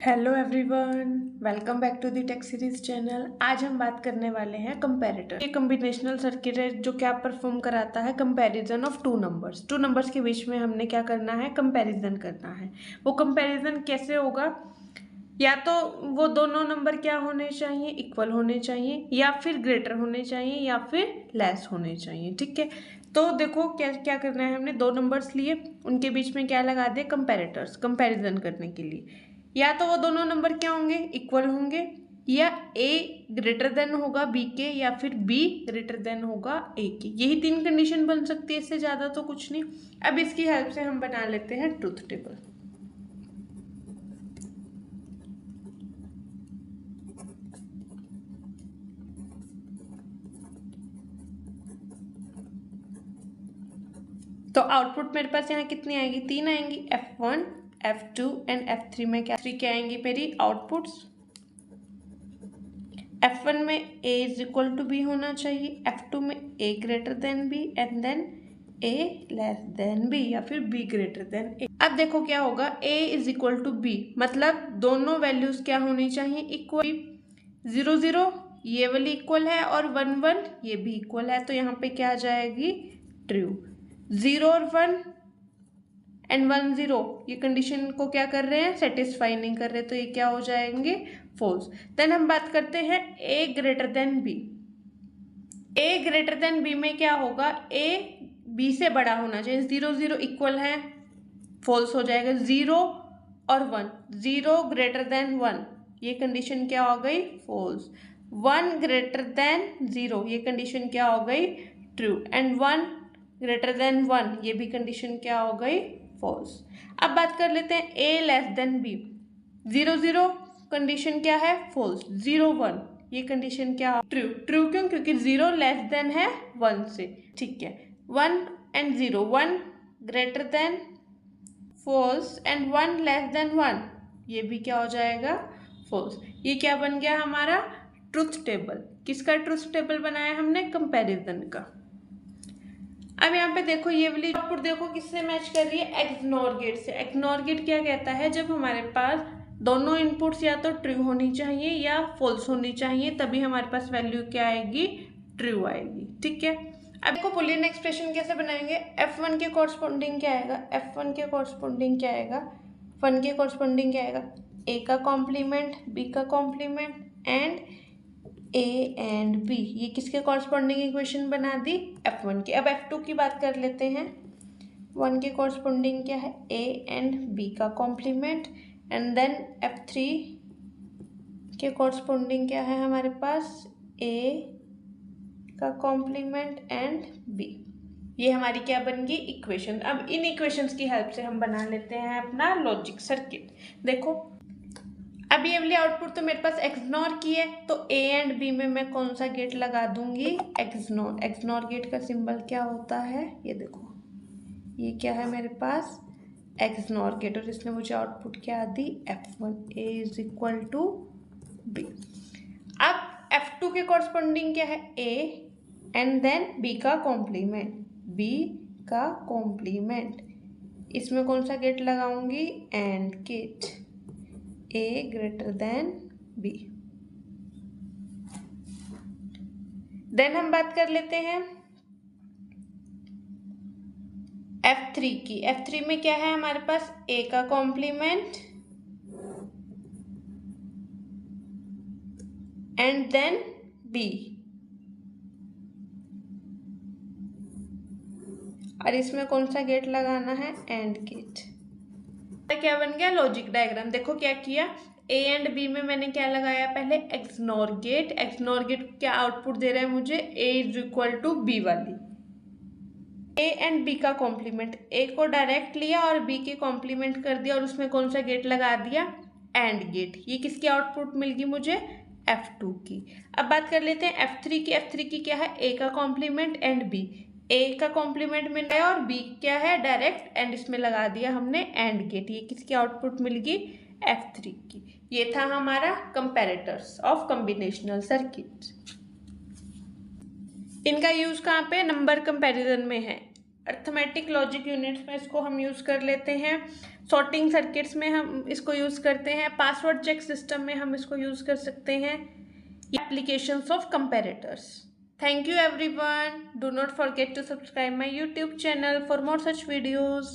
Hello everyone, welcome back to the tech series channel. आज हम बात करने वाले हैं कंपैरेटर। ये कॉम्बिनेशनल सर्किट है जो क्या परफॉर्म कराता है, कंपैरिजन ऑफ टू नंबर्स के बीच में हमने क्या करना है, कंपैरिजन करना है। वो कंपैरिजन कैसे होगा, या तो वो दोनों नंबर क्या होने चाहिए, इक्वल होने चाहिए, या फिर ग्रेटर होने चाहिए, या फिर लेस होने चाहिए। ठीक है, तो देखो क्या क्या करना है। हमने दो नंबर्स लिए, उनके बीच में क्या लगा दिए, कंपैरेटर्स, कंपैरिजन करने के लिए। या तो वो दोनों नंबर क्या होंगे, इक्वल होंगे, या ए ग्रेटर देन होगा बी के, या फिर बी ग्रेटर देन होगा ए के। यही तीन कंडीशन बन सकती है, इससे ज़्यादा तो कुछ नहीं। अब इसकी हेल्प से हम बना लेते हैं ट्रूथ टेबल। तो आउटपुट मेरे पास यहाँ कितनी आएगी, तीन आएंगी। F1, F2 एंड F3 में क्या आएंगी मेरी आउटपुट्स। F1 में A is equal to B होना चाहिए, F2 में A greater than B, and then A less than B, या फिर B ग्रेटर देन A। अब देखो क्या होगा, A is equal to B, मतलब दोनों वैल्यूज क्या होनी चाहिए, इक्वल। 0 0 ये वाली इक्वल है, और 1 1 ये भी इक्वल है, तो यहाँ पे क्या आ जाएगी, ट्रू। 0 और 1 एंड 1 0 ये कंडीशन को क्या कर रहे हैं, सेटिस्फाई नहीं कर रहे, तो ये क्या हो जाएंगे, फॉल्स। देन हम बात करते हैं ए ग्रेटर देन बी। ए ग्रेटर देन बी में क्या होगा, ए बी से बड़ा होना चाहिए। 0 0 इक्वल है, फॉल्स हो जाएगा। 0 और 1, 0 ग्रेटर देन 1, ये कंडीशन क्या हो गई, फॉल्स। 1 ग्रेटर देन 0, ये कंडीशन क्या हो गई, ट्रू। एंड 1 ग्रेटर देन 1, ये भी कंडीशन क्या हो गई, फॉल्स। अब बात कर लेते हैं ए लेस देन बी। 0 0 कंडीशन क्या है, फॉल्स। 0 1 ये कंडीशन क्या हो, ट्रू। ट्रू क्यों, क्योंकि 0 लेस देन है 1 से। ठीक है, 1 and 0, 1 greater than, false, and 1 less than 1, ये भी क्या हो जाएगा, फॉल्स। ये क्या बन गया हमारा ट्रुथ टेबल। किसका ट्रुथ टेबल बनाया हमने, कंपैरिजन का। अब यहाँ पे देखो ये वाली आउटपुट देखो किससे मैच कर रही है, एक्सनॉर गेट से। एक्सनॉर गेट क्या कहता है, जब हमारे पास दोनों इनपुट्स या तो ट्रू होनी चाहिए या फॉल्स होनी चाहिए, तभी हमारे पास वैल्यू क्या आएगी, ट्रू आएगी। ठीक है, अब देखो बुलियन एक्सप्रेशन कैसे बनाएंगे। F1 के कॉरस्पॉन्डिंग क्या आएगा, F1 के कॉरस्पॉन्डिंग क्या आएगा, 1 के कॉरस्पॉन्डिंग क्या आएगा, A का कॉम्प्लीमेंट, B का complement, and A and B। ये किसके कॉरस्पॉन्डिंग इक्वेशन बना दी, F1 की। अब F2 की बात कर लेते हैं। 1 के कॉरस्पॉन्डिंग क्या है, A एंड B का कॉम्प्लीमेंट, एंड देन F3 के कॉरस्पॉन्डिंग क्या है हमारे पास, A का कॉम्प्लीमेंट एंड B। ये हमारी क्या बन गई, इक्वेशन। अब इन इक्वेशंस की हेल्प से हम बना लेते हैं अपना लॉजिक सर्किट। देखो अब ये वाली आउटपुट तो मेरे पास एक्सनॉर की है, तो A एंड B में मैं कौन सा गेट लगा दूंगी, एक्सनॉर। एक्सनॉर गेट का सिंबल क्या होता है, ये देखो, ये क्या है मेरे पास, एक्सनॉर गेट, और इसने मुझे आउटपुट क्या दी, F1, A is equal to B। अब F2 के कॉरस्पॉन्डिंग क्या है, A एंड देन B का कॉम्प्लीमेंट, B का कॉम्प्लीमेंट। इसमें कौन सा गेट लगाऊंगी, and gate, A greater than B। Then हम बात कर लेते हैं F3 की। F3 में क्या है हमारे पास, A का कॉम्प्लीमेंट एंड देन B, और इसमें कौन सा गेट लगाना है, एंड गेट। क्या बन गया, लॉजिक डायग्राम। देखो क्या किया, A एंड B में मैंने क्या लगाया, पहले एक्सनॉर गेट। एक्सनॉर गेट क्या आउटपुट दे रहा है मुझे, A is equal to B वाली। A एंड B का कॉम्प्लीमेंट, A को डायरेक्ट लिया और B के कॉम्प्लीमेंट कर दिया, और उसमें कौन सा गेट लगा दिया, एंड गेट। ये किसकी आउटपुट मिल गई मुझे, F2 की। अब बात कर लेते हैं F3 की। F3 की क्या है, A का कॉम्प्लीमेंट एंड B। A का कॉम्प्लीमेंट मिल गया, और B क्या है, डायरेक्ट एंड इसमें लगा दिया हमने एंड गेट। ये किसकी आउटपुट मिल गई, F3 की। ये था हमारा कंपैरेटर्स ऑफ कॉम्बिनेशनल सर्किट। इनका यूज कहाँ पे, नंबर कंपैरिजन में है। अर्थमेटिक लॉजिक यूनिट्स में इसको हम यूज कर लेते हैं। सॉर्टिंग सर्किट्स में हम इसको यूज़ करते हैं, पासवर्ड चेक सिस्टम में हम इसको यूज़ कर सकते हैं, applications of comparators. Thank you everyone, do not forget to subscribe my YouTube channel for more such videos.